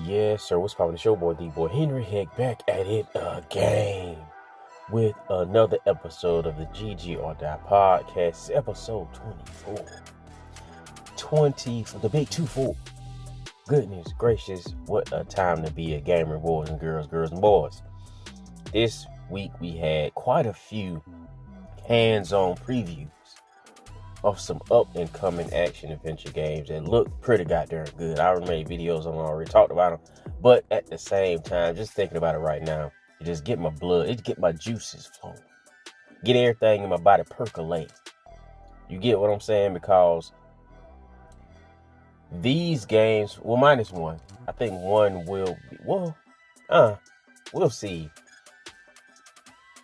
Yes, sir. What's poppin'? It's your boy, D-Boy Henry Heck, back at it again with another episode of the GG or Die podcast, episode 24. The big 24. Goodness gracious, what a time to be a gamer, boys and girls and boys. This week we had quite a few hands-on previews of some up-and-coming action-adventure games that look pretty goddamn good. I already made videos on them, already talked about them, but at the same time, just thinking about it right now, it just get my blood, it get my juices flowing, get everything in my body percolate. You get what I'm saying? Because these games, well, minus one, I think one will be, we'll see.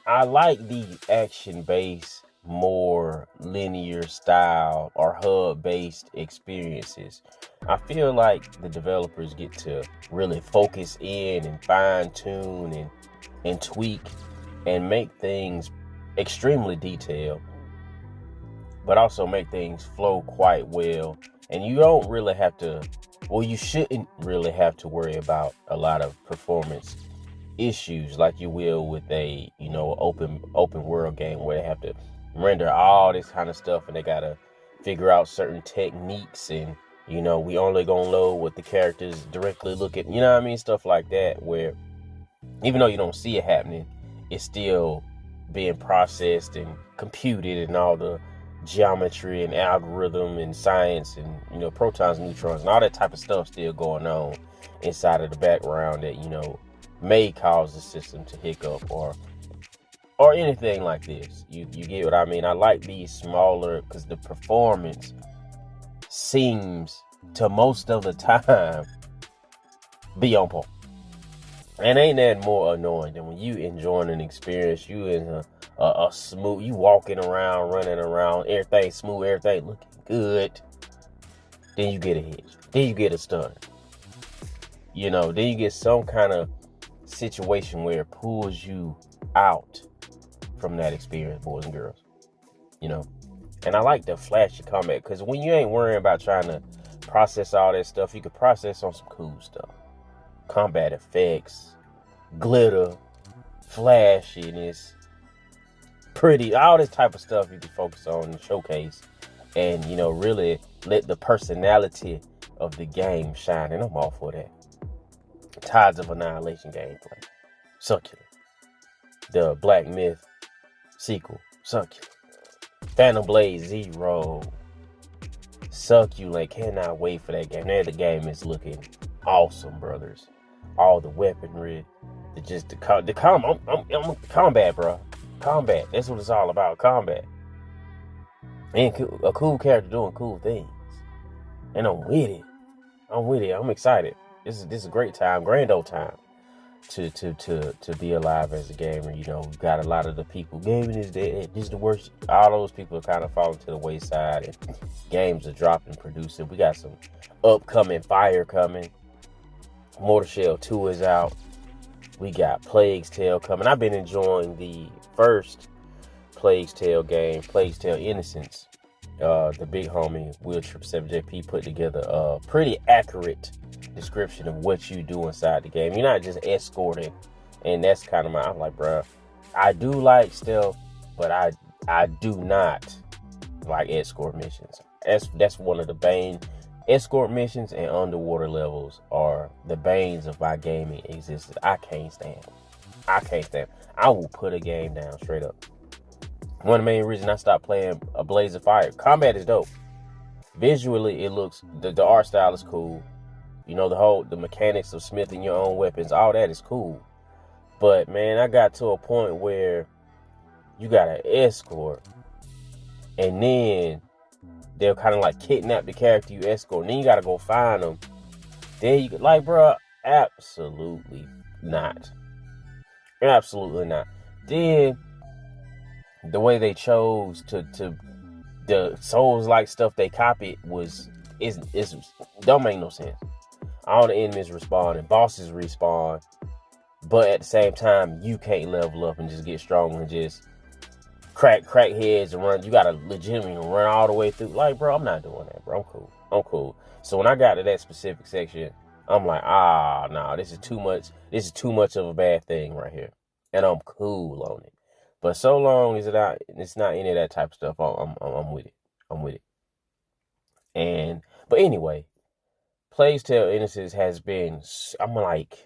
I like the action-based, more linear style or hub-based experiences. I feel like the developers get to really focus in and fine-tune and tweak and make things extremely detailed, but also make things flow quite well. And you don't really have to, well, you shouldn't really have to worry about a lot of performance issues like you will with a, open world game where they have to render all this kind of stuff and they gotta figure out certain techniques and we only gonna load what the characters directly look at, stuff like that, where even though you don't see it happening, it's still being processed and computed, and all the geometry and algorithm and science and protons, neutrons, and all that type of stuff still going on inside of the background that may cause the system to hiccup or anything like this. You get what I mean? I like these smaller because the performance seems to most of the time be on point. And ain't that more annoying than when you enjoying an experience, you in a smooth, you walking around, running around, everything smooth, everything looking good. Then you get a hitch. Then you get a stutter. Then you get some kind of situation where it pulls you out from that experience, boys and girls. And I like the flashy combat, because when you ain't worrying about trying to process all that stuff, you can process on some cool stuff. Combat effects, glitter, flashiness, pretty, all this type of stuff you can focus on and showcase, and really let the personality of the game shine. And I'm all for that. Tides of Annihilation gameplay, succulent. The Black Myth sequel, succulent. Phantom Blade Zero, succulent. Cannot wait for that game. Now the game is looking awesome, brothers. All the weaponry, the combat, bro. Combat. That's what it's all about. Combat. And a cool character doing cool things. And I'm with it. I'm excited. This is a great time, grand old time to be alive as a gamer. We got a lot of the people, gaming is dead, this is the worst. All those people are kind of falling to the wayside, and games are dropping, producing. We got some upcoming fire coming. Mortal Shell 2 is out. We got Plague's Tale coming. I've been enjoying the first Plague's Tale game, Plague's Tale Innocence. The big homie Will Trip 7JP put together a pretty accurate description of what you do inside the game. You're not just escorting, and that's kind of I'm like, bro, I do like stealth, but I do not like escort missions. That's one of the bane. Escort missions and underwater levels are the banes of my gaming existence. I can't stand. I will put a game down straight up. One of the main reasons I stopped playing A Blaze of Fire. Combat is dope. Visually, it looks, the art style is cool. The mechanics of smithing your own weapons, all that is cool. But man, I got to a point where you got to escort, and then they'll kind of like kidnap the character you escort, and then you got to go find them. Then you like, bro, absolutely not. Absolutely not. Then the way they chose to the Souls-like stuff they copied is don't make no sense. All the enemies respawn and bosses respawn, but at the same time, you can't level up and just get stronger and just crack heads and run. You gotta legitimately run all the way through. Like, bro, I'm not doing that, bro. I'm cool. So when I got to that specific section, I'm like, no, this is too much. This is too much of a bad thing right here, and I'm cool on it. But so long as it's not any of that type of stuff, I'm with it. I'm with it. But anyway, Plague's Tale Innocence has been, I'm like,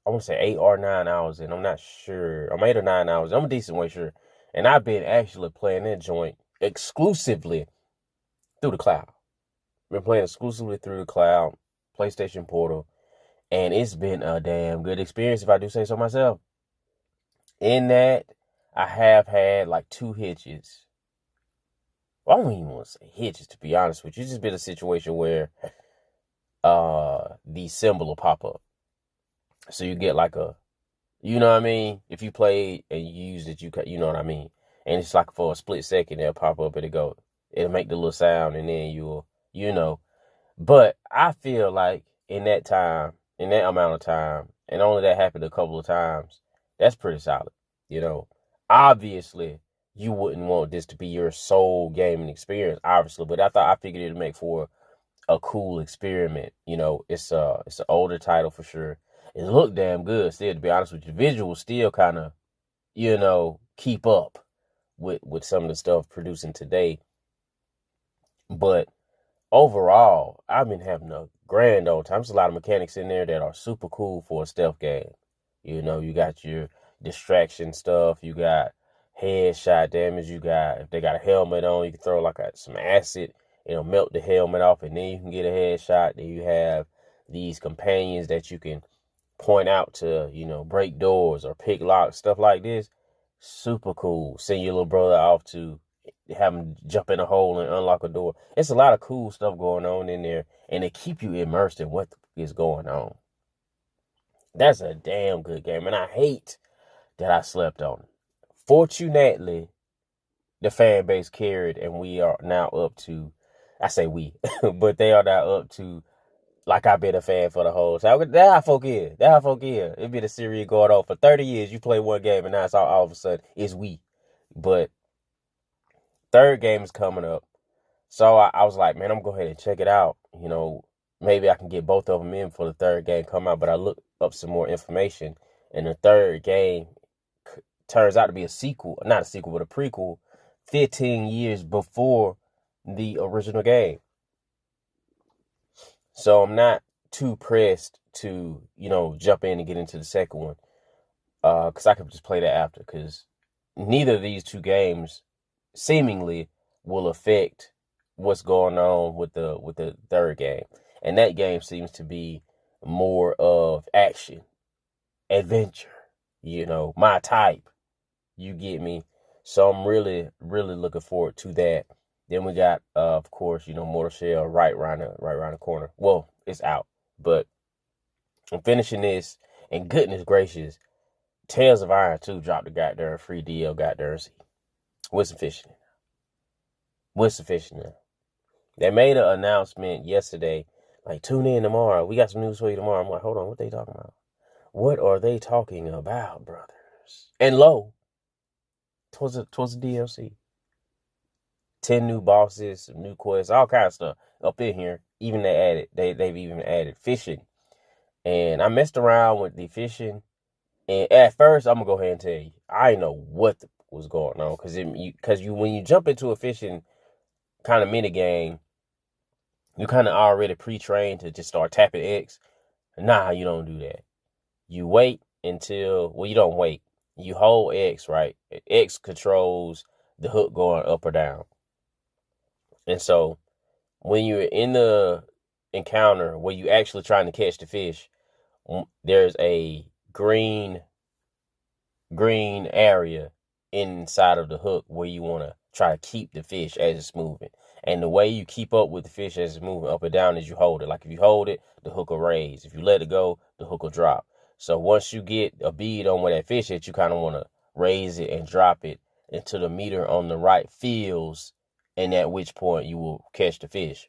I want to say 8 or 9 hours in. I'm not sure. I'm 8 or 9 hours. I'm a decent way sure. And I've been actually playing that joint exclusively through the cloud. Been playing exclusively through the cloud, PlayStation Portal, and it's been a damn good experience if I do say so myself. In that, I have had like 2 hitches. Well, I don't even want to say hitches, to be honest with you. It's just been a situation where the symbol will pop up. So you get like a, you know what I mean? If you play and you use it, you know what I mean? And it's like for a split second, it'll pop up and it'll make the little sound and then you know. But I feel like in that time, in that amount of time, and only that happened a couple of times, that's pretty solid. You know, obviously you wouldn't want this to be your sole gaming experience, obviously, but I figured it'd make for a cool experiment. You know, it's an older title for sure. It looked damn good still, to be honest with you. The visuals still kind of, keep up with some of the stuff producing today. But overall, I've been having a grand old time. There's a lot of mechanics in there that are super cool for a stealth game. You know, you got your distraction stuff, you got headshot damage, if they got a helmet on, you can throw like some acid, it'll melt the helmet off, and then you can get a headshot. Then you have these companions that you can point out to, break doors or pick locks, stuff like this. Super cool. Send your little brother off to have him jump in a hole and unlock a door. It's a lot of cool stuff going on in there, and they keep you immersed in what is going on. That's a damn good game, and I hate that I slept on it. Fortunately, the fan base carried, and we are now up to, I say we, but they are now up to, like, I've been a fan for the whole time. That's how folk is. That's how folk is. It's been a series going on for 30 years. You play one game, and now it's all of a sudden, it's we. But third game is coming up. So I was like, man, I'm going to go ahead and check it out. Maybe I can get both of them in for the third game come out. But I looked up some more information, and the third game turns out to be a sequel. Not a sequel, but a prequel 15 years before the original game. So I'm not too pressed to, jump in and get into the second one. Because I could just play that after. Because neither of these 2 games seemingly will affect what's going on with the third game. And that game seems to be more of action, adventure, my type. You get me? So I'm really, really looking forward to that. Then we got, of course, Mortal Shell right around the corner. Well, it's out, but I'm finishing this, and goodness gracious, Tales of Iron 2 dropped the goddamn free deal, goddamn. With some fishing. They made an announcement yesterday, like, tune in tomorrow. We got some news for you tomorrow. I'm like, hold on, what they talking about? What are they talking about, brothers? And lo, twas a DLC. 10 new bosses, some new quests, all kinds of stuff up in here. Even they've even added fishing. And I messed around with the fishing. And at first, I'm gonna go ahead and tell you, I didn't know what was going on, because when you jump into a fishing kind of mini game, you kind of already pre-trained to just start tapping X. Nah, you don't do that. You wait until, well, you don't wait. You hold X, right? X controls the hook going up or down. And so when you're in the encounter where you actually trying to catch the fish, there's a green area inside of the hook where you want to try to keep the fish as it's moving. And the way you keep up with the fish as it's moving up and down is you hold it. Like, if you hold it, the hook will raise. If you let it go, the hook will drop. So once you get a bead on where that fish is, you kind of want to raise it and drop it until the meter on the right feels, and at which point you will catch the fish.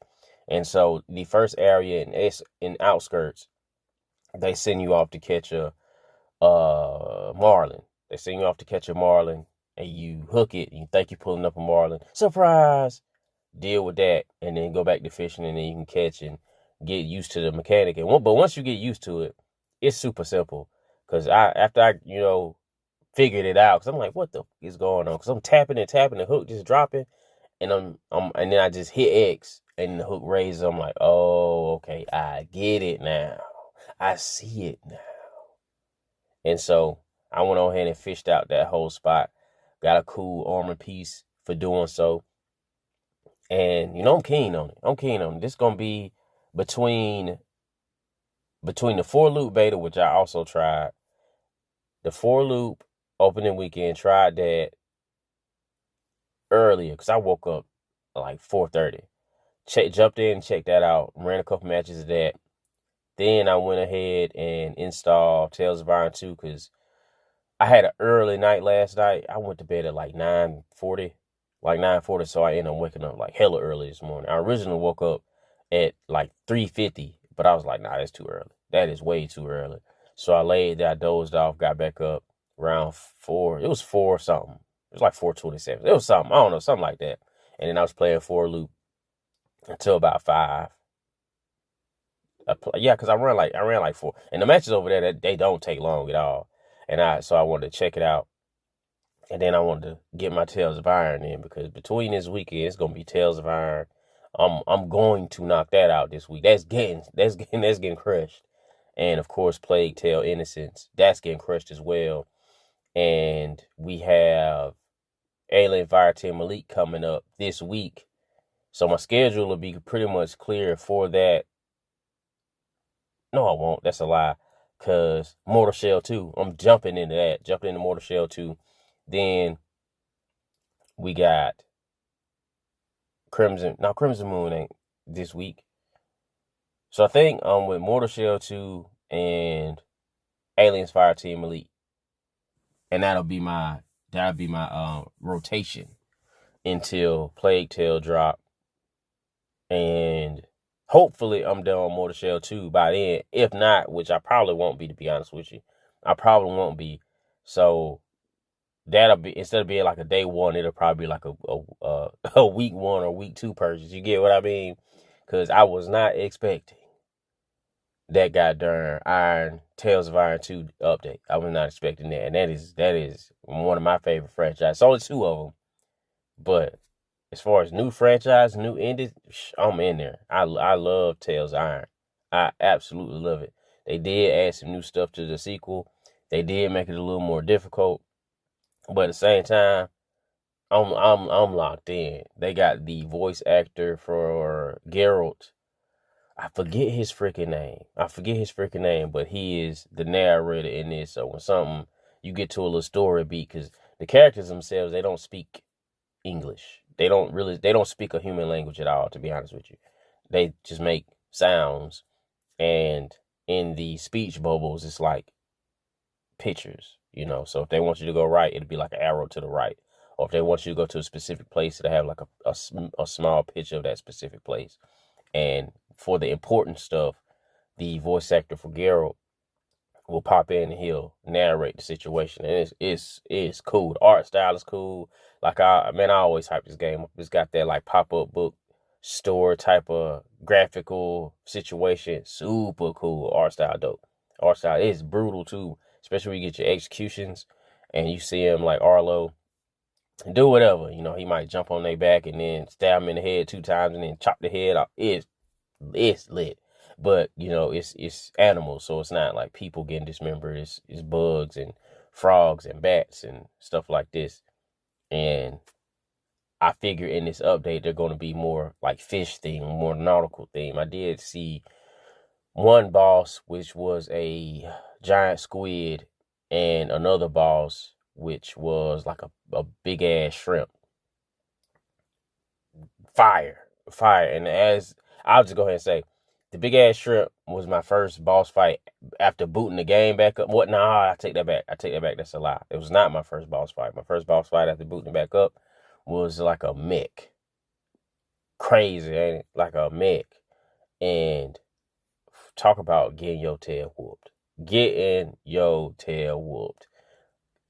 And so the first area in outskirts, they send you off to catch a marlin. They send you off to catch a marlin, and you hook it, and you think you're pulling up a marlin. Surprise! Deal with that, and then go back to fishing, and then you can catch and get used to the mechanic. But once you get used to it, it's super simple. Cause after I figured it out, cause I'm like, what the is going on? Cause I'm tapping and tapping, the hook just dropping, and and then I just hit X, and the hook raises. I'm like, oh, okay, I get it now. I see it now. And so I went on ahead and fished out that whole spot. Got a cool armor piece for doing so. And I'm keen on it. This gonna be between the 4-loop beta, which I also tried. The 4-loop opening weekend, tried that earlier because I woke up like 4:30. Jumped in, checked that out, ran a couple matches of that. Then I went ahead and installed Tales of Iron 2 because I had an early night last night. I went to bed at like 9:40. So I ended up waking up like hella early this morning. I originally woke up at like 3:50, but I was like, nah, that's too early. That is way too early. So I laid there, I dozed off, got back up around 4. It was 4 something. It was like 4:27. It was something. I don't know, something like that. And then I was playing 4-loop until about 5. Yeah, because I ran like 4. And the matches over there, they don't take long at all. And so I wanted to check it out. And then I wanted to get my Tales of Iron in because between this weekend, it's gonna be Tales of Iron. I'm going to knock that out this week. That's getting crushed. And of course, Plague Tale Innocence, that's getting crushed as well. And we have Alien Fireteam Elite coming up this week. So my schedule will be pretty much clear for that. No, I won't. That's a lie. Because Mortal Shell 2, I'm jumping into that. Jumping into Mortal Shell 2. Then we got Crimson. Now, Crimson Moon ain't this week. So I think with Mortal Shell 2 and Aliens Fireteam Elite. And that'll be my rotation until Plague Tale drop. And hopefully I'm done on Mortal Shell 2 by then. If not, which I probably won't be, to be honest with you. I probably won't be. So that'll be, instead of being like a day one, it'll probably be like a week 1 or week 2 purchase. You get what I mean? Because I was not expecting that goddamn Tales of Iron 2 update. I was not expecting that. And that is one of my favorite franchises. Only 2 of them. But as far as new franchise, new ending, I'm in there. I love Tales of Iron. I absolutely love it. They did add some new stuff to the sequel. They did make it a little more difficult. But at the same time, I'm locked in. They got the voice actor for Geralt. I forget his freaking name, but he is the narrator in this. So when you get to a little story beat, because the characters themselves, they don't speak English. They don't speak a human language at all, to be honest with you. They just make sounds, and in the speech bubbles, it's like pictures, So if they want you to go right, it'll be like an arrow to the right. Or if they want you to go to a specific place, it'll have like a small picture of that specific place. And for the important stuff, the voice actor for Geralt will pop in and he'll narrate the situation. And it's cool. The art style is cool. Like I always hype this game. It's got that like pop-up book store type of graphical situation. Super cool. Art style dope. Art style is brutal too. Especially when you get your executions and you see him like Arlo do whatever. He might jump on their back and then stab him in the head 2 times and then chop the head off. It's lit. But it's animals, so it's not like people getting dismembered. It's bugs and frogs and bats and stuff like this. And I figure in this update they're going to be more like fish theme, more nautical theme. I did see one boss which was a giant squid, and another boss which was like a big ass shrimp. Fire. And as I'll just go ahead and say, the big ass shrimp was my first boss fight after booting the game back up. What? Nah, I take that back. That's a lie. It was not my first boss fight. My first boss fight after booting it back up was like a mech. Crazy, ain't it? Like a mech. And talk about getting your tail whooped.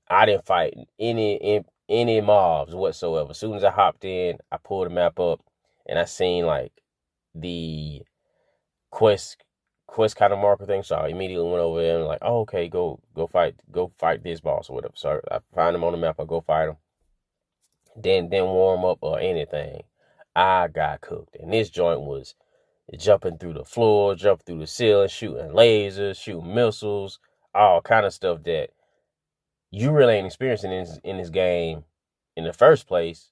I didn't fight any mobs whatsoever. As soon as I hopped in, I pulled the map up and I seen like the quest kind of marker thing. So I immediately went over there and like, oh, okay, go fight this boss or whatever. So I find him on the map, I go fight him. Then warm up or anything. I got cooked. And this joint was jumping through the floor, jumping through the ceiling, shooting lasers, shooting missiles, all kind of stuff that you really ain't experiencing in this game in the first place.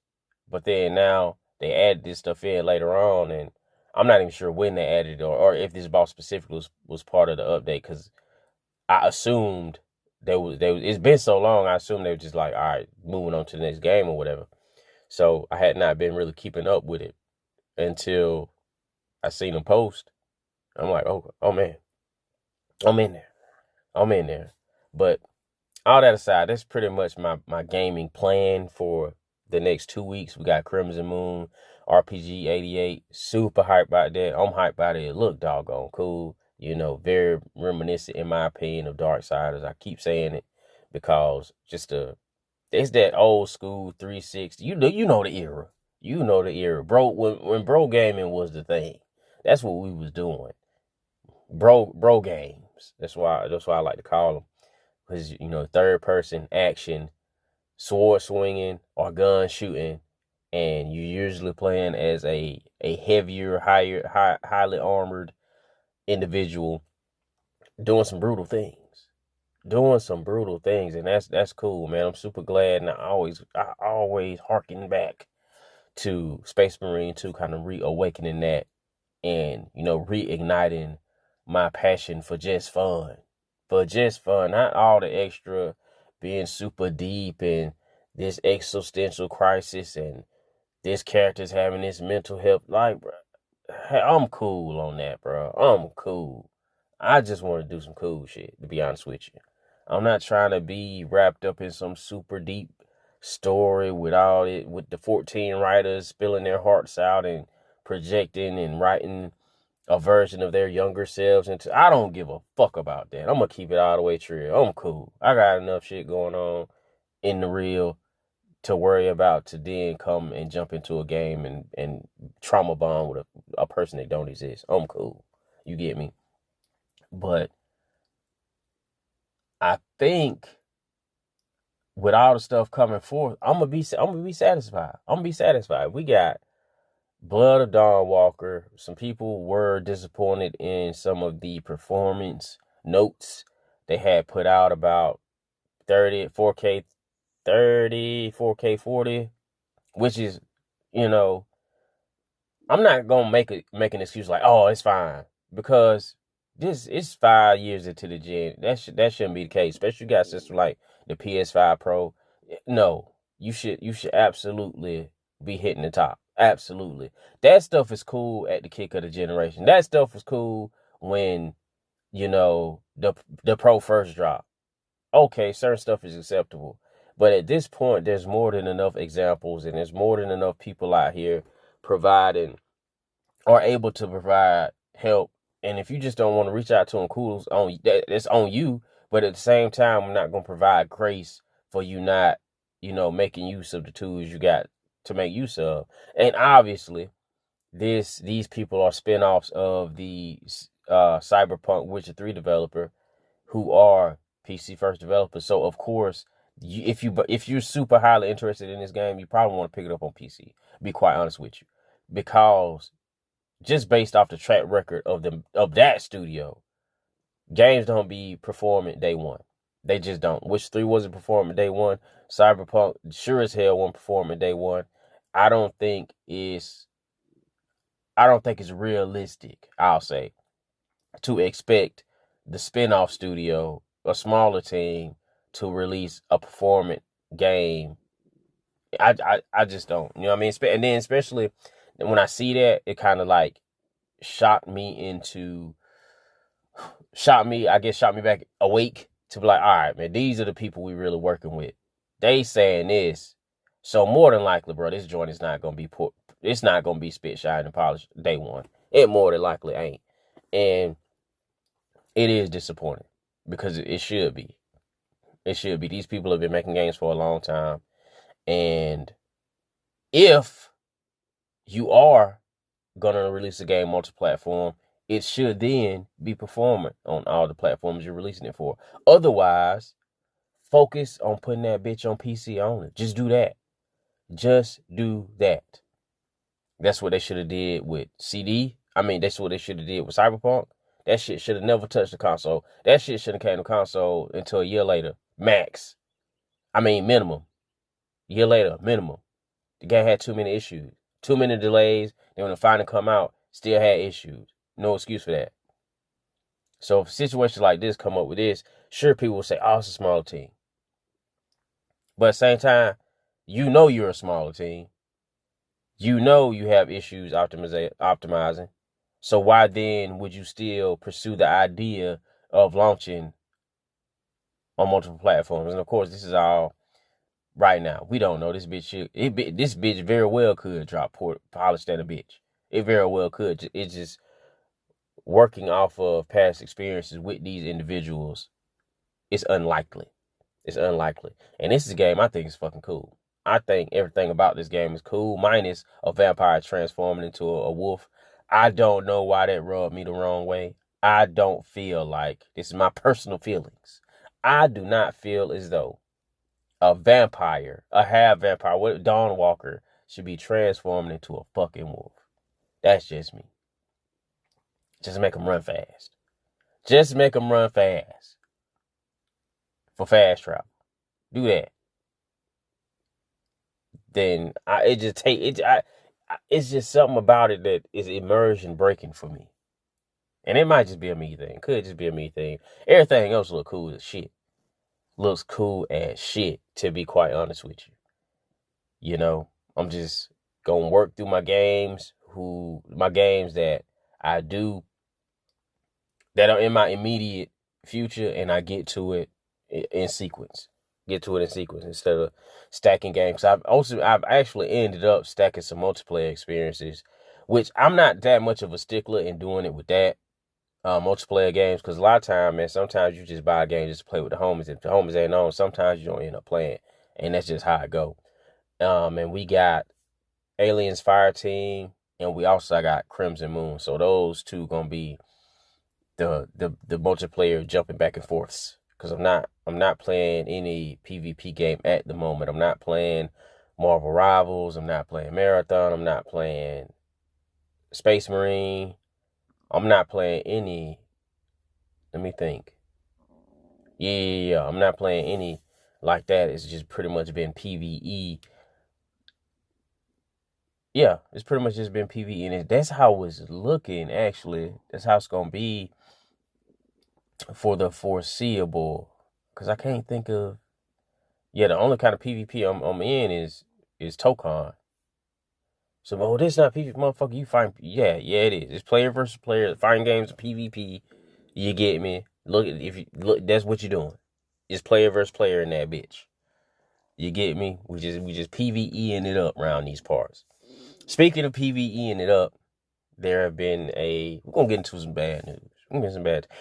But then now they added this stuff in later on, and I'm not even sure when they added it or if this boss specifically was part of the update, because I assumed it's been so long, I assumed they were just like, all right, moving on to the next game or whatever. So I had not been really keeping up with it until I seen them post. I'm like, oh man, I'm in there. But all that aside, that's pretty much my gaming plan for the next 2 weeks. We got Crimson Moon, RPG 88. Super hyped about that. I'm hyped about it. It look doggone cool. You know, very reminiscent, in my opinion, of Darksiders. I keep saying it because it's that old school 360. You know the era. You know the era. Bro, when bro gaming was the thing. That's what we was doing. Bro games. That's why I like to call them. Because, you know, third person action, sword swinging or gun shooting, and you're usually playing as a heavier, highly armored individual doing some brutal things. And that's cool, man. I'm super glad, and I always harken back to Space Marine 2, kind of reawakening that, and, you know, reigniting my passion for just fun. Not all the extra being super deep and this existential crisis and this character's having this mental health. Like, bro, I'm cool on that, bro. I'm cool. I just want to do some cool shit, to be honest with you. I'm not trying to be wrapped up in some super deep story with the 14 writers spilling their hearts out and projecting and writing a version of their younger selves into. I don't give a fuck about that. I'm gonna keep it all the way true. I'm cool. I got enough shit going on in the real to worry about to then come and jump into a game and trauma bond with a person that don't exist. I'm cool. You get me? But I think with all the stuff coming forth, I'm gonna be satisfied. I'm gonna be satisfied. We got Blood of Dawnwalker. Some people were disappointed in some of the performance notes they had put out about 4K 30, 4K 40, which is, you know, I'm not gonna make an excuse like, oh, it's fine, because this is 5 years into the gen. That shouldn't be the case, especially you got systems like the PS5 Pro. No, you should absolutely be hitting the top. Absolutely. That stuff is cool at the kick of the generation. That stuff was cool when, you know, the Pro first dropped. Okay, certain stuff is acceptable. But at this point, there's more than enough examples, and there's more than enough people out here providing or able to provide help. And if you just don't want to reach out to them, cool, that's on you. But at the same time, I'm not going to provide grace for you not, you know, making use of the tools you got to make use of. And obviously, these people are spinoffs of the Cyberpunk Witcher 3 developer, who are PC first developers. So of course, if you're super highly interested in this game, you probably want to pick it up on PC. Be quite honest with you, because just based off the track record of that studio, games don't be performing day one. They just don't. Witcher 3 wasn't performing day one. Cyberpunk sure as hell wasn't performing day one. I don't think it's realistic, I'll say, to expect the spin-off studio, a smaller team, to release a performant game. I just don't. You know what I mean? And then especially when I see that, it kind of like shocked me back awake to be like, all right, man, these are the people we really working with. They saying this. So more than likely, bro, this joint is not going to be it's not going to be spit, shine, and polished day one. It more than likely ain't. And it is disappointing, because it should be. It should be. These people have been making games for a long time. And if you are going to release a game multi-platform, it should then be performing on all the platforms you're releasing it for. Otherwise, focus on putting that bitch on PC only. Just do that. Just do that. That's what they should have did with CD. I mean, that's what they should have did with Cyberpunk. That shit should have never touched the console. That shit should have came to console until a year later. Max. I mean, minimum. A year later, minimum. The game had too many issues. Too many delays. Then when it finally come out, still had issues. No excuse for that. So if situations like this come up with this, sure, people will say, oh, it's a small team. But at the same time, you know you're a smaller team. You know you have issues optimizing. So why then would you still pursue the idea of launching on multiple platforms? And of course, this is all right now. We don't know. This bitch very well could drop polished than a bitch. It very well could. It's just working off of past experiences with these individuals. It's unlikely. It's unlikely. And this is a game I think is fucking cool. I think everything about this game is cool, minus a vampire transforming into a wolf. I don't know why that rubbed me the wrong way. I don't feel like, this is my personal feelings, I do not feel as though a vampire, a half vampire, what Dawn Walker, should be transformed into a fucking wolf. That's just me. Just make them run fast. Just make them run fast. For fast travel. Do that. Then it's just something about it that is immersion breaking for me. And it might just be a me thing. Could just be a me thing. Everything else look cool as shit. Looks cool as shit, to be quite honest with you. You know, I'm just gonna work through my games that I do that are in my immediate future, and I get to it in sequence. Get to it in sequence instead of stacking games. I've actually ended up stacking some multiplayer experiences, which I'm not that much of a stickler in doing it with that multiplayer games, because a lot of time, man, sometimes you just buy a game just to play with the homies. If the homies ain't on, sometimes you don't end up playing, and that's just how it go. And we got Aliens Fireteam, and we also got Crimson Moon. So those two gonna be the multiplayer jumping back and forths. Because I'm not playing any PvP game at the moment. I'm not playing Marvel Rivals. I'm not playing Marathon. I'm not playing Space Marine. I'm not playing any. Let me think. Yeah. I'm not playing any like that. It's just pretty much been PvE. Yeah, it's pretty much just been PvE, and that's how it's looking. Actually, that's how it's gonna be for the foreseeable, because I can't think of, the only kind of PvP I'm in is Tokon. So, this not PvP, motherfucker. You find, yeah, it is. It's player versus player. Fighting games, PvP. You get me? Look, that's what you're doing. It's player versus player in that bitch. You get me? We just PvEing it up around these parts. Speaking of PvEing it up, there have been we're gonna get into some bad news.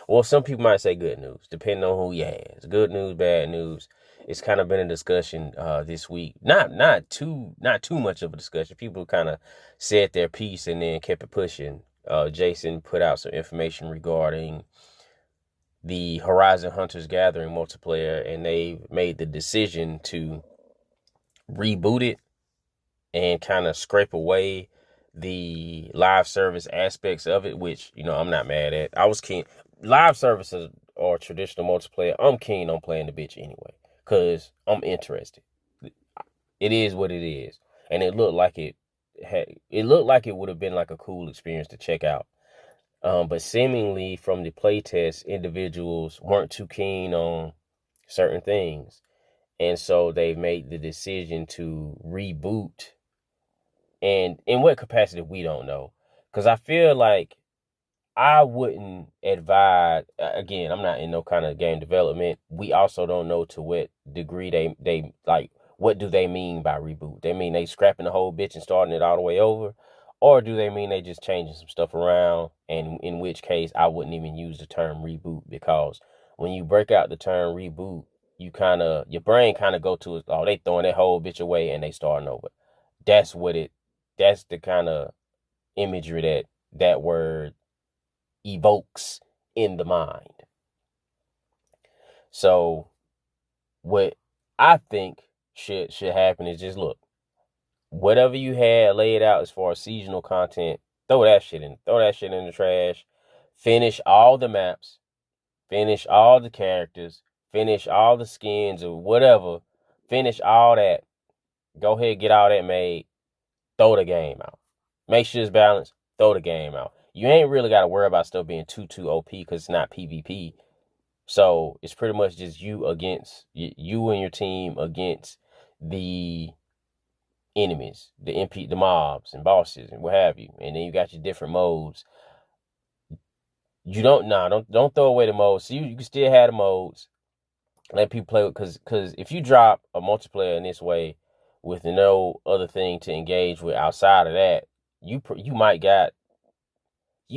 Well, some people might say good news, depending on who you ask. Good news, bad news. It's kind of been a discussion this week. Not too much of a discussion. People kind of said their piece and then kept it pushing. Jason put out some information regarding the Horizon Hunters Gathering multiplayer, and they made the decision to reboot it and kind of scrape away the live service aspects of it, which, I'm not mad at. I was keen. Live services or traditional multiplayer, I'm keen on playing the bitch anyway, because I'm interested. It is what it is. And it looked like it would have been like a cool experience to check out. But seemingly from the playtest, individuals weren't too keen on certain things. And so they made the decision to reboot. And in what capacity, we don't know. Because I feel like I wouldn't advise, again, I'm not in no kind of game development. We also don't know to what degree they like, what do they mean by reboot? They mean they scrapping the whole bitch and starting it all the way over? Or do they mean they just changing some stuff around? And in which case, I wouldn't even use the term reboot, because when you break out the term reboot, your brain kind of go to, oh, they throwing that whole bitch away and they starting over. That's the kind of imagery that word evokes in the mind. So what I think should happen is just look, whatever you had laid out as far as seasonal content, throw that shit in the trash. Finish all the maps, finish all the characters, finish all the skins or whatever, finish all that. Go ahead, get all that made, throw the game out. Make sure it's balanced, throw the game out. You ain't really got to worry about stuff being too OP because it's not PvP. So it's pretty much just you against you and your team against the enemies, the mobs and bosses and what have you. And then you got your different modes. You don't throw away the modes. So you can still have the modes. Let people play with, because if you drop a multiplayer in this way with no other thing to engage with outside of that, you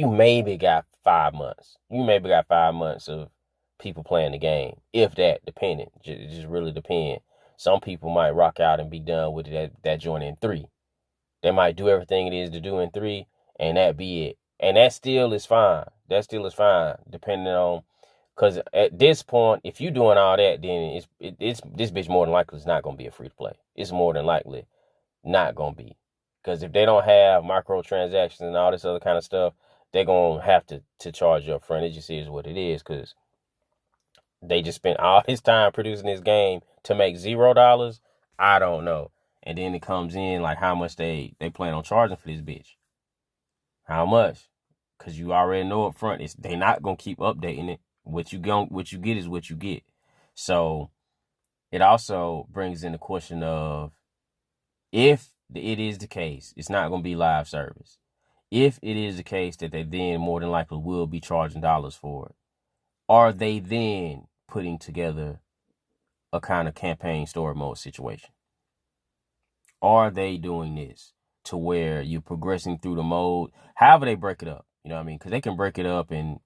maybe got 5 months. You maybe got 5 months of people playing the game, if that, depending. It just really depend. Some people might rock out and be done with that joint in 3. They might do everything it is to do in 3, and that be it. And that still is fine. That still is fine, depending on, because at this point, if you doing all that, then it's this bitch more than likely is not gonna be a free to play. It's more than likely not gonna be, because if they don't have microtransactions and all this other kind of stuff, they're gonna have to charge you up front. It just is what it is, because they just spent all this time producing this game to make $0. I don't know. And then it comes in like how much they plan on charging for this bitch. How much? Because you already know up front, they not gonna keep updating it. What you get is what you get. So it also brings in the question of, if it is the case, it's not gonna be live service. If it is the case that they then more than likely will be charging dollars for it, are they then putting together a kind of campaign story mode situation? Are they doing this to where you're progressing through the mode, however they break it up? You know what I mean? Because they can break it up and,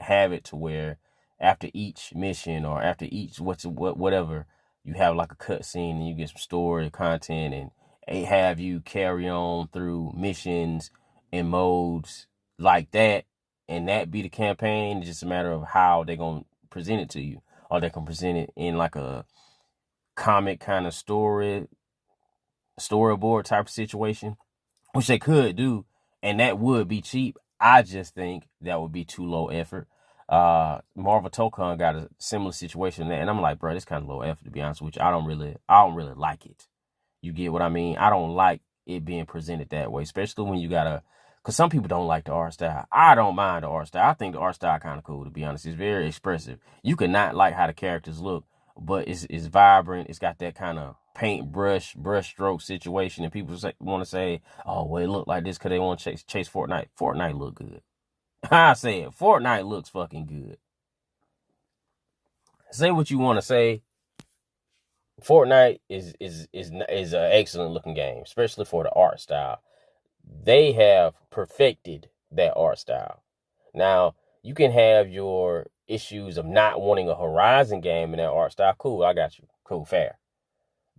have it to where after each mission or after each whatever, you have like a cutscene and you get some story content, and have you carry on through missions and modes like that, and that be the campaign. It's just a matter of how they're going to present it to you. Or they can present it in like a comic kind of storyboard type of situation, which they could do, and that would be cheap. I just think that would be too low effort. Marvel Tokon got a similar situation there, and I'm like, bro, this kind of low effort, to be honest with you. I don't really like it. You get what I mean? I don't like it being presented that way, especially when you gotta, because some people don't like the art style. I don't mind the art style. I think the art style kind of cool, to be honest. It's very expressive. You could not like how the characters look, but it's vibrant. It's got that kind of paint brush stroke situation, and people want to say, oh, well, it look like this because they want to chase Fortnite. Fortnite look good. I say it. Fortnite looks fucking good. Say what you want to say. Fortnite is an excellent looking game, especially for the art style. They have perfected that art style. Now, you can have your issues of not wanting a Horizon game in that art style. Cool, I got you. Cool, fair.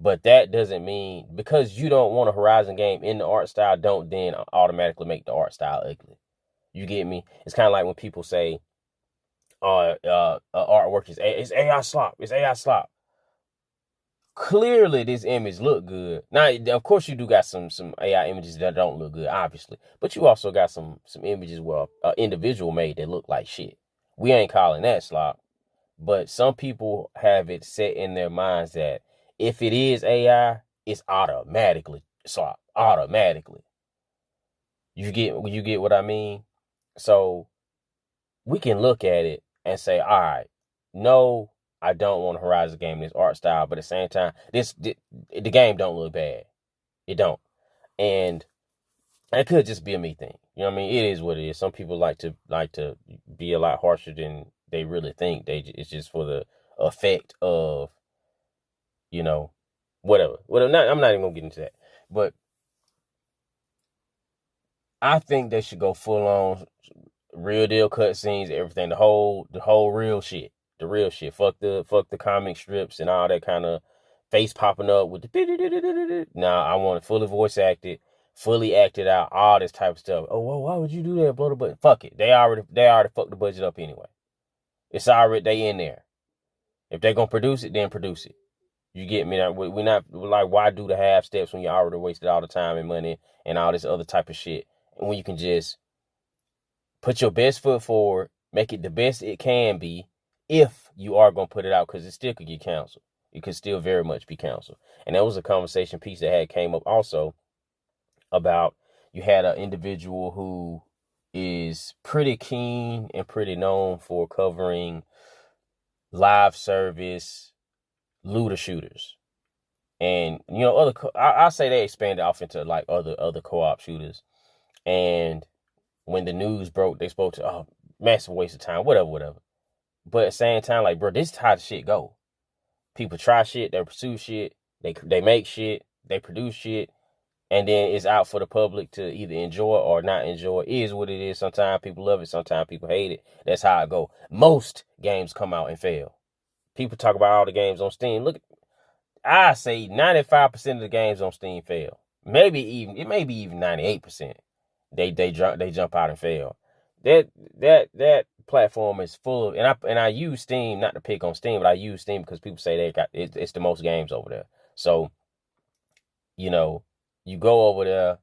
But that doesn't mean, because you don't want a Horizon game in the art style, don't then automatically make the art style ugly. You get me? It's kind of like when people say, artwork is AI slop. It's AI slop. Clearly, this image look good. Now, of course, you do got some AI images that don't look good, obviously. But you also got some images where individual made that look like shit. We ain't calling that slop. But some people have it set in their minds that if it is AI, it's automatically slop. Automatically. You get what I mean? So we can look at it and say, all right, no, I don't want a Horizon game in this art style, but at the same time, the game don't look bad. It don't. And it could just be a me thing. You know what I mean? It is what it is. Some people like to be a lot harsher than they really think. It's just for the effect of, whatever. I'm not even gonna get into that. But I think they should go full on real deal cutscenes, everything, the whole real shit. The real shit. Fuck the comic strips and all that kind of face popping up with the. Now I want it fully voice acted, fully acted out, all this type of stuff. Oh, well, why would you do that? Blow the button. Fuck it. They already fucked the budget up anyway. It's already, they in there. If they're gonna produce it, then produce it. You get me? We're not like, why do the half steps when you already wasted all the time and money and all this other type of shit? And when you can just put your best foot forward, make it the best it can be, if you are gonna put it out, because it still could get canceled. It could still very much be canceled. And that was a conversation piece that had came up also about, you had an individual who is pretty keen and pretty known for covering live service looter shooters. And, you know, I say they expanded off into like other co-op shooters. And when the news broke, they spoke to, oh, massive waste of time, whatever. But at the same time, like, bro, this is how the shit go. People try shit, they pursue shit, they make shit, they produce shit, and then it's out for the public to either enjoy or not enjoy. It is what it is. Sometimes people love it, sometimes people hate it. That's how it go. Most games come out and fail. People talk about all the games on Steam. Look, I say 95% of the games on Steam fail. Maybe even 98%. They jump out and fail. That platform is full of, and I use Steam not to pick on Steam, but I use Steam because people say it's the most games over there. So, you know, you go over there,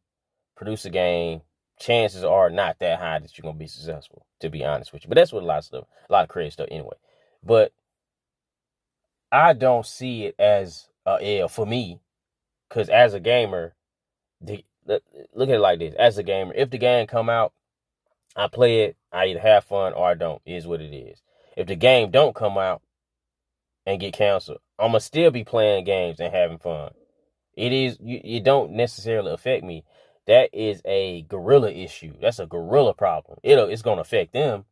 produce a game, chances are not that high that you're gonna be successful, to be honest with you. But that's what a lot of creative stuff anyway. But I don't see it as a L for me, because as a gamer, look at it like this. As a gamer, if the game come out, I play it, I either have fun or I don't. It is what it is. If the game don't come out and get canceled, I'm gonna still be playing games and having fun. It don't necessarily affect me. That is a gorilla issue. That's a gorilla problem. It's gonna affect them.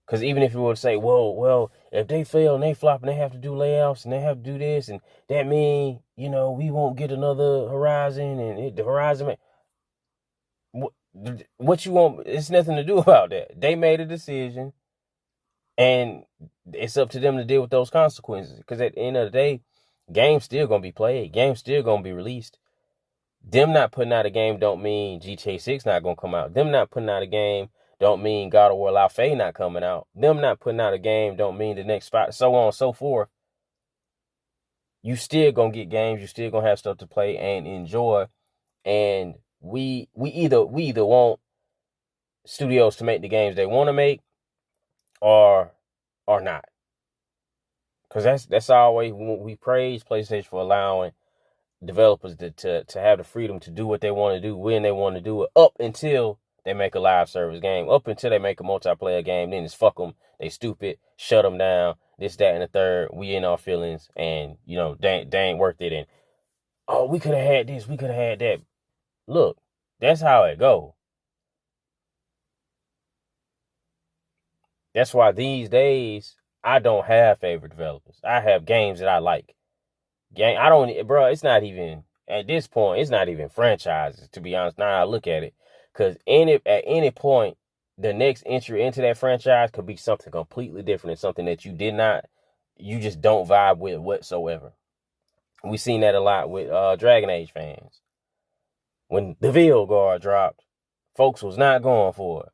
Because even if you were to say, well, if they fail and they flop and they have to do layoffs and they have to do this, and that mean, we won't get another Horizon, and the Horizon, what you want, it's nothing to do about that. They made a decision, and it's up to them to deal with those consequences. Because at the end of the day, game's still gonna be played. Game's still gonna be released. Them not putting out a game don't mean GTA 6 not gonna come out. Them not putting out a game don't mean God of War La Fey not coming out. Them not putting out a game don't mean the next spot, so on and so forth. You still gonna get games. You still gonna have stuff to play and enjoy. And we either want studios to make the games they want to make, or not. Because that's always, we praise PlayStation for allowing developers to have the freedom to do what they want to do when they want to do it, up until they make a live service game, up until they make a multiplayer game. Then it's fuck them, they stupid, shut them down, this, that, and the third. We in our feelings, and they ain't worth it. And we could have had this, we could have had that. Look, that's how it go. That's why these days I don't have favorite developers. I have games that I like. I don't, bro. It's not even, at this point, it's not even franchises, to be honest. Now I look at it, because at any point, the next entry into that franchise could be something completely different, and something that you just don't vibe with whatsoever. We seen that a lot with Dragon Age fans. When the Veilguard dropped, folks was not going for it.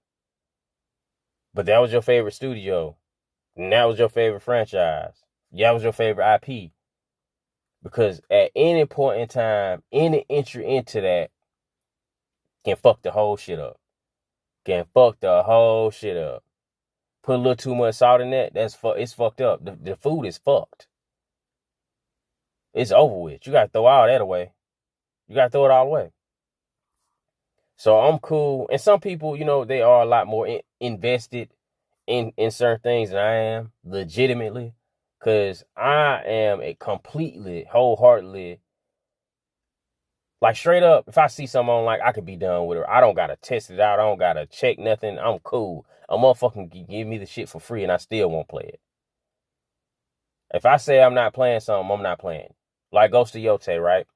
But that was your favorite studio, and that was your favorite franchise. That was your favorite IP. Because at any point in time, any entry into that can fuck the whole shit up. Can fuck the whole shit up. Put a little too much salt in that, it's fucked up. The food is fucked. It's over with. You gotta throw all that away. You gotta throw it all away. So I'm cool. And some people, they are a lot more invested in certain things than I am, legitimately. Because I am a completely, wholeheartedly, like, straight up, if I see something online, I could be done with it. I don't gotta test it out. I don't gotta check nothing. I'm cool. A motherfucker can give me the shit for free and I still won't play it. If I say I'm not playing something, I'm not playing. Like Ghost of Yote, right?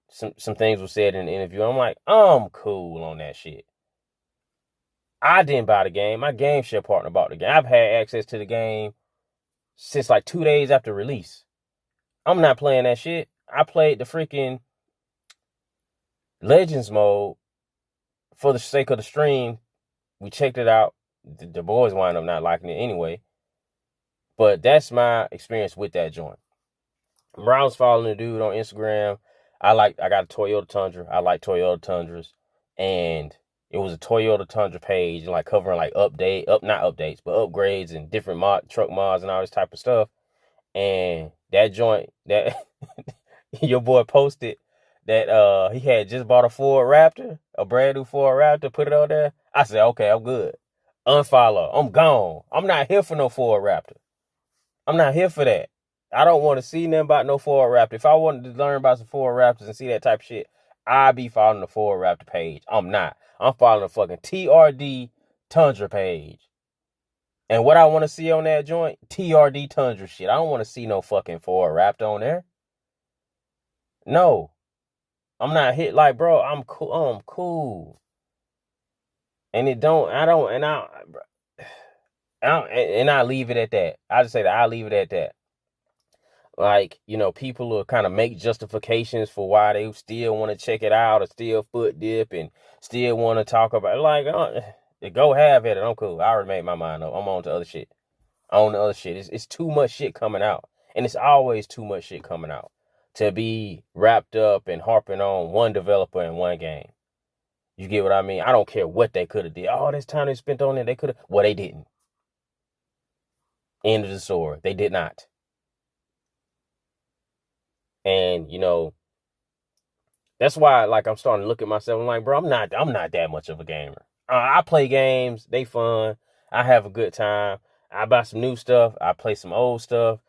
Some things were said in the interview. I'm like, I'm cool on that shit. I didn't buy the game. My game share partner bought the game. I've had access to the game since like 2 days after release. I'm not playing that shit. I played the freaking Legends mode, for the sake of the stream, we checked it out. The boys wind up not liking it anyway. But that's my experience with that joint. I was following a dude on Instagram. I got a Toyota Tundra. I like Toyota Tundras. And it was a Toyota Tundra page, like covering like not updates, but upgrades and different truck mods and all this type of stuff. And that joint that your boy posted that he had just bought a Ford Raptor, a brand new Ford Raptor, put it on there. I said, okay, I'm good. Unfollow. I'm gone. I'm not here for no Ford Raptor. I'm not here for that. I don't want to see nothing about no Ford Raptor. If I wanted to learn about some Ford Raptors and see that type of shit, I'd be following the Ford Raptor page. I'm not. I'm following the fucking TRD Tundra page. And what I want to see on that joint, TRD Tundra shit. I don't want to see no fucking Ford Raptor on there. No. I'm not hit like, bro, I'm cool. I'm cool. And I leave it at that. I just say that I leave it at that. Like, people will kind of make justifications for why they still want to check it out or still foot dip and still want to talk about it. Like, go have at it. I'm cool. I already made my mind up. I'm on to other shit. It's too much shit coming out. And it's always too much shit coming out to be wrapped up and harping on one developer in one game. You get what I mean? I don't care what they could have did. All this time they spent on it, they could have. Well, they didn't. End of the story. They did not. And, that's why, like, I'm starting to look at myself. I'm like, bro, I'm not that much of a gamer. I play games. They fun. I have a good time. I buy some new stuff. I play some old stuff.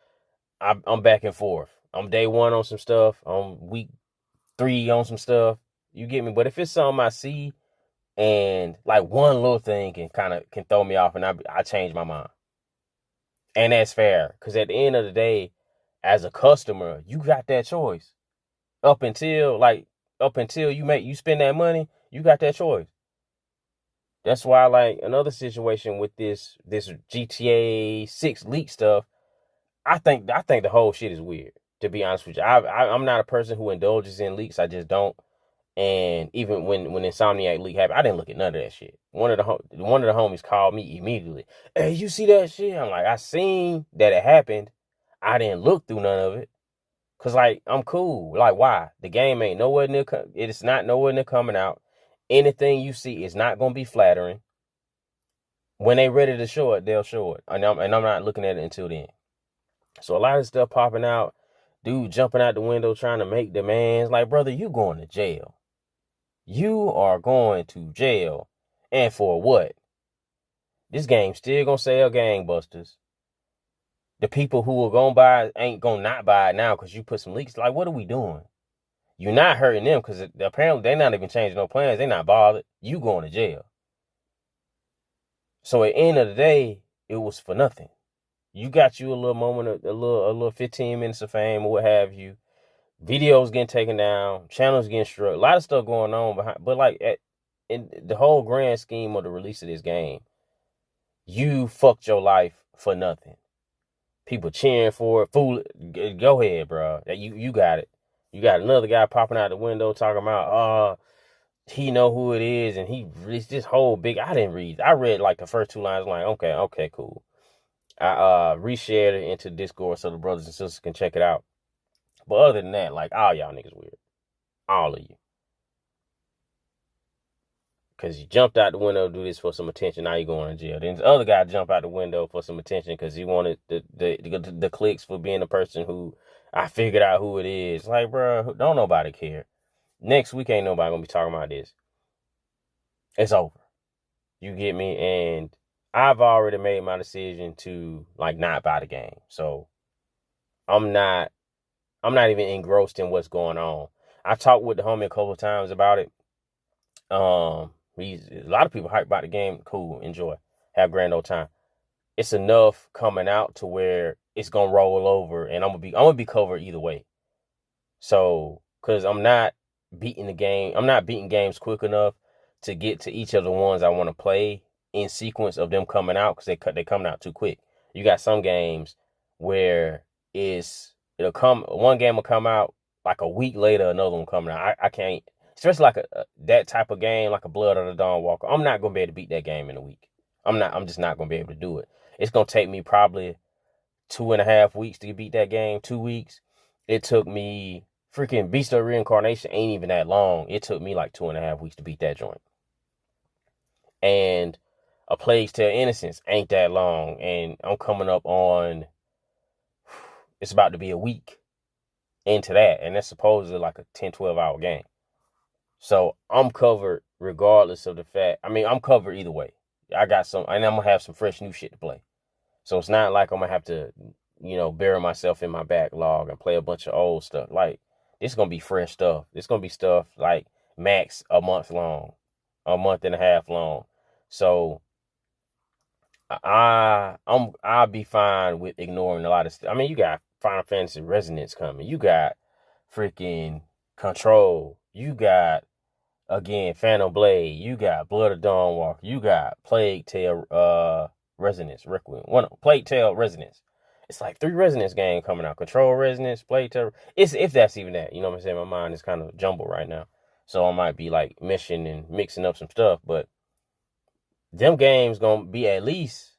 I'm back and forth. I'm day one on some stuff. I'm week 3 on some stuff. You get me? But if it's something I see and like one little thing can throw me off and I change my mind. And that's fair. Because at the end of the day, as a customer, you got that choice. Up until you spend that money, you got that choice. That's why, like, another situation with this GTA 6 leak stuff, I think the whole shit is weird, to be honest with you. I'm not a person who indulges in leaks. I just don't. And even when Insomniac leak happened, I didn't look at none of that shit. One of the homies called me immediately. Hey, you see that shit? I'm like, I seen that it happened. I didn't look through none of it. Cause like, I'm cool. Like, why? The game ain't nowhere near. It is not nowhere near coming out. Anything you see is not gonna be flattering. When they ready to show it, they'll show it. And I'm not looking at it until then. So a lot of stuff popping out. Dude jumping out the window trying to make demands. Like, brother, you going to jail. You are going to jail. And for what? This game still gonna sell gangbusters. The people who are gonna buy it ain't gonna not buy it now because you put some leaks. Like, what are we doing? You're not hurting them because apparently they're not even changing no plans. They're not bothered. You going to jail. So at the end of the day, it was for nothing. You got you a little moment, a little 15 minutes of fame or what have you. Videos getting taken down, channels getting struck, a lot of stuff going on behind. But like in the whole grand scheme of the release of this game, you fucked your life for nothing. People cheering for it. Fool, go ahead, bro. You got it. You got another guy popping out the window talking about, he know who it is, and he released this whole big. I didn't read. I read like the first 2 lines. Like, okay, cool. I reshared it into Discord so the brothers and sisters can check it out. But other than that, like, all y'all niggas weird. All of you. Because you jumped out the window to do this for some attention. Now you're going to jail. Then the other guy jumped out the window for some attention because he wanted the clicks for being the person who I figured out who it is. Like, bro, don't nobody care. Next week ain't nobody going to be talking about this. It's over. You get me? And I've already made my decision to, like, not buy the game. So I'm not even engrossed in what's going on. I talked with the homie a couple of times about it. A lot of people hype about the game. Cool, enjoy, have grand old time. It's enough coming out to where it's gonna roll over, and I'm gonna be covered either way. So, cause I'm not beating games quick enough to get to each of the ones I want to play in sequence of them coming out, because they coming out too quick. You got some games where one game will come out like a week later, another one coming out. I can't. especially like that type of game, like a Blood of the Dawn Walker. I'm not gonna be able to beat that game in a week. I'm just not gonna be able to do it. It's gonna take me probably 2.5 weeks to beat that game. 2 weeks. It took me freaking Beast of Reincarnation ain't even that long. It took me like 2.5 weeks to beat that joint. And A Plague's Tale Innocence ain't that long. And I'm coming up on, it's about to be a week into that. And that's supposedly like a 10, 12-hour game. So I'm covered regardless of the fact. I mean, I'm covered either way. I got some, and I'm going to have some fresh new shit to play. So it's not like I'm going to have to, bury myself in my backlog and play a bunch of old stuff. Like, it's going to be fresh stuff. It's going to be stuff like max a month long, a month and a half long. So I'll be fine with ignoring a lot of stuff. I mean, you got Final Fantasy Resonance coming. You got freaking Control. You got, again, Phantom Blade. You got Blood of Dawn Walker. You got Plague Tale Resonance Requiem. Plague Tale Resonance. It's like 3 Resonance games coming out. Control Resonance, Plague Tale. It's, if that's even that. You know what I'm saying? My mind is kind of jumbled right now. So I might be like meshing and mixing up some stuff. But them games gonna be at least,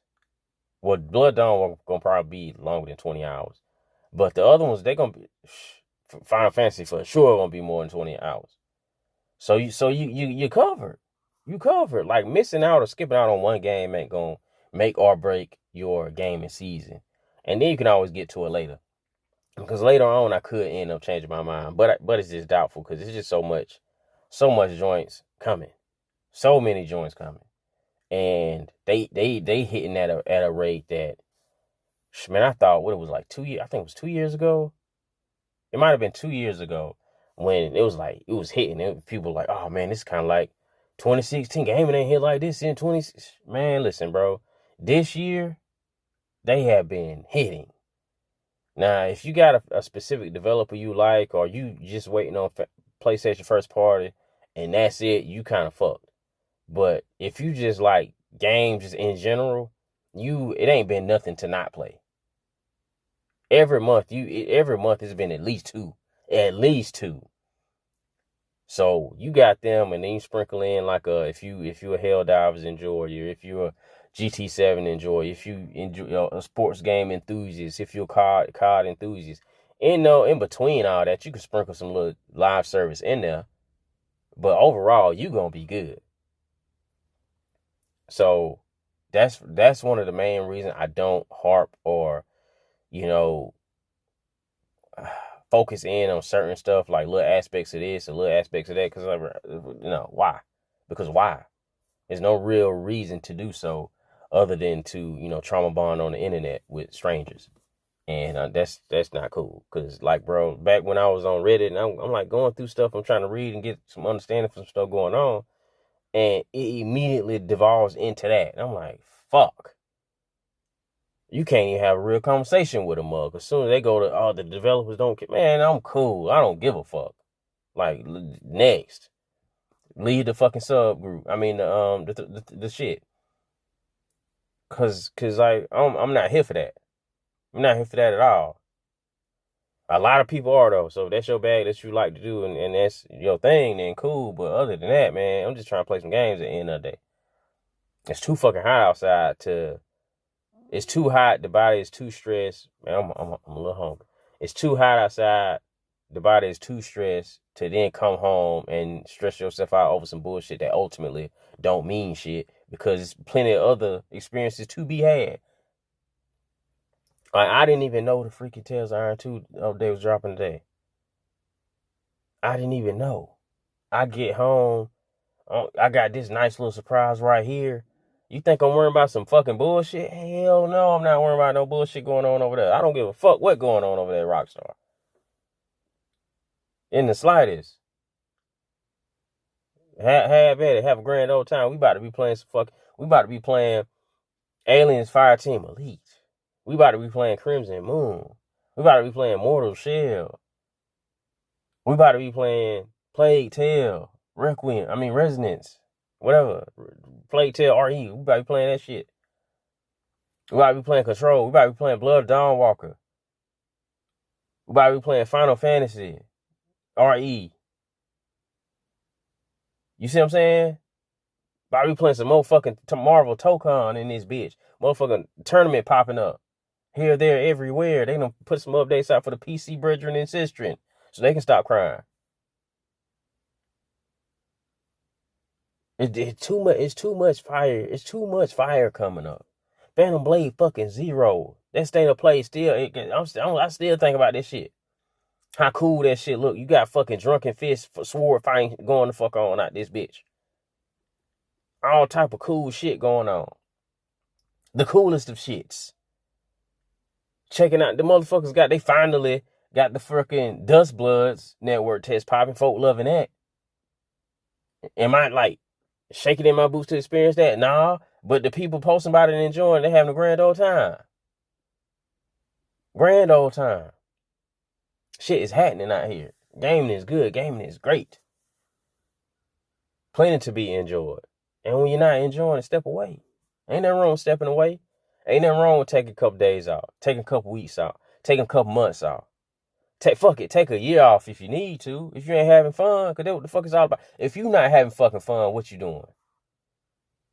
well, Blood Dawn gonna probably be longer than 20 hours. But the other ones, they gonna be, Final Fantasy for sure gonna be more than 20 hours. So you covered. You covered. Like, missing out or skipping out on one game ain't gonna make or break your gaming season. And then you can always get to it later. Because later on I could end up changing my mind. But it's just doubtful because it's just so much joints coming. So many joints coming. And they hitting at a rate that, man, I thought what it was like 2 years. I think it was 2 years ago. It might have been 2 years ago when it was like, it was hitting. People were like, oh man, this is kind of like 2016. Gaming ain't hit like this in 20. Man, listen, bro. This year, they have been hitting. Now, if you got a specific developer you like, or you just waiting on PlayStation first party, and that's it, you kind of fucked. But if you just like games in general, it ain't been nothing to not play. Every month has been at least two. So you got them, and then you sprinkle in like if you a Helldivers enjoyer, if you're a GT7 enjoyer, if you enjoy a sports game enthusiast, if you're a COD enthusiast, in between all that, you can sprinkle some little live service in there. But overall, you gonna be good. So that's one of the main reasons I don't harp or focus in on certain stuff, like little aspects of this or little aspects of that, because why? Because why? There's no real reason to do so other than to trauma bond on the internet with strangers, and that's not cool. Because, like, bro, back when I was on Reddit and I'm like going through stuff, I'm trying to read and get some understanding for some stuff going on, and it immediately devolves into that, and I'm like, fuck. You can't even have a real conversation with a mug. As soon as they go to, the developers don't care. Man, I'm cool. I don't give a fuck. Like, next. Leave the fucking subgroup. I mean, the shit. Cause like, I'm not here for that. I'm not here for that at all. A lot of people are, though. So if that's your bag that you like to do and that's your thing, then cool. But other than that, man, I'm just trying to play some games at the end of the day. It's too fucking hot outside It's too hot. The body is too stressed. Man, I'm a little hungry. It's too hot outside. The body is too stressed to then come home and stress yourself out over some bullshit that ultimately don't mean shit, because there's plenty of other experiences to be had. Like, I didn't even know the freaking Tales of Iron 2 update was dropping today. I didn't even know. I get home. I got this nice little surprise right here. You think I'm worrying about some fucking bullshit? Hell no, I'm not worrying about no bullshit going on over there. I don't give a fuck what's going on over there at Rockstar. In the slightest. Have at it. Have a grand old time. We about to be playing Aliens Fireteam Elite. We about to be playing Crimson Moon. We about to be playing Mortal Shell. We about to be playing Plague Tale, Resonance, whatever. Plague Tale RE. We about to be playing that shit. We about to be playing Control. We about to be playing Blood of Dawn Walker. We about to be playing Final Fantasy RE. You see what I'm saying? Bobby playing some motherfucking Marvel Tokon in this bitch. Motherfucking tournament popping up. Here, there, everywhere. They done put some updates out for the PC brethren and sistren so they can stop crying. It's too much. It's too much fire. It's too much fire coming up. Phantom Blade fucking 0. That state of play still. I still think about this shit. How cool that shit look. You got fucking drunken fist sword fighting going the fuck on out this bitch. All type of cool shit going on. The coolest of shits. Checking out the motherfuckers they finally got the fucking Dust Bloods network test popping. Folk loving that. Am I like shaking in my boots to experience that? Nah. But the people posting about it and enjoying, they having a grand old time. Grand old time. Shit is happening out here. Gaming is good. Gaming is great. Plenty to be enjoyed. And when you're not enjoying it, step away. Ain't nothing wrong with stepping away. Ain't nothing wrong with taking a couple days off. Taking a couple weeks off. Taking a couple months off. Fuck it. Take a year off if you need to. If you ain't having fun. Because that's what the fuck it's all about. If you not having fucking fun, what you doing?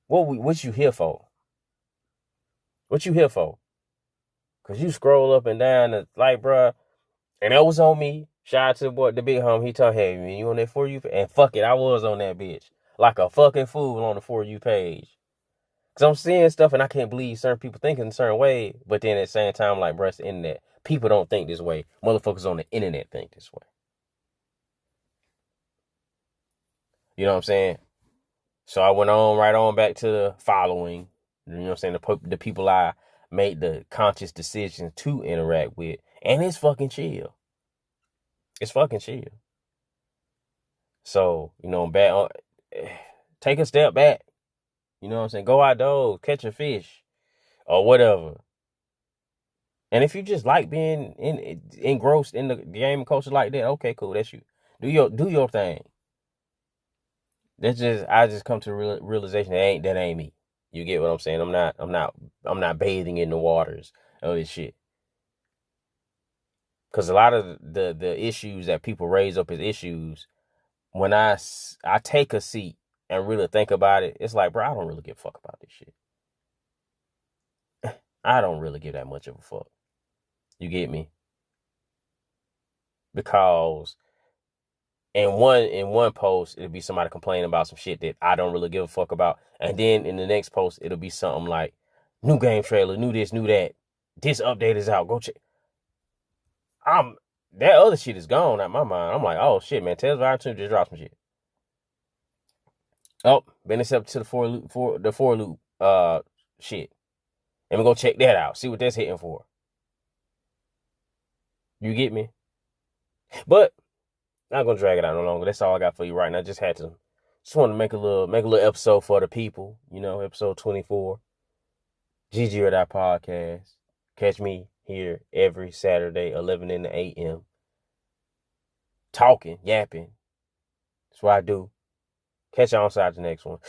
What you here for? What you here for? Because you scroll up and down the like, bruh. And that was on me. Shout out to the boy, the big homie. He told, hey, man, you on that For You? And fuck it, I was on that bitch. Like a fucking fool on the For You page. Because I'm seeing stuff and I can't believe certain people think in a certain way. But then at the same time, like, bruh, it's the internet. People don't think this way. Motherfuckers on the internet think this way. You know what I'm saying? So I went on right on back to the following. You know what I'm saying? The people I made the conscious decision to interact with. And it's fucking chill. It's fucking chill. So, you know, take a step back. You know what I'm saying? Go outdoors, catch a fish, or whatever. And if you just like being engrossed in the game and culture like that, okay, cool, that's you. Do your thing. I just come to the realization that ain't me. You get what I'm saying? I'm not bathing in the waters of this shit. Because a lot of the issues that people raise up as issues, when I take a seat and really think about it, it's like, bro, I don't really give a fuck about this shit. I don't really give that much of a fuck. You get me? Because in one post, it'll be somebody complaining about some shit that I don't really give a fuck about. And then in the next post, it'll be something like, new game trailer, new this, new that. This update is out. Go check. That other shit is gone out my mind. I'm like, oh shit, man, Tales of Iron 2 just dropped some shit. Oh, been accepted to the for loop shit. And we go check that out. See what that's hitting for. You get me? But not gonna drag it out no longer. That's all I got for you right now. Just wanted to make a little episode for the people. You know, episode 24. GG or that podcast. Catch me here every Saturday, 11 in the a.m. Talking, yapping. That's what I do. Catch you on side the next one.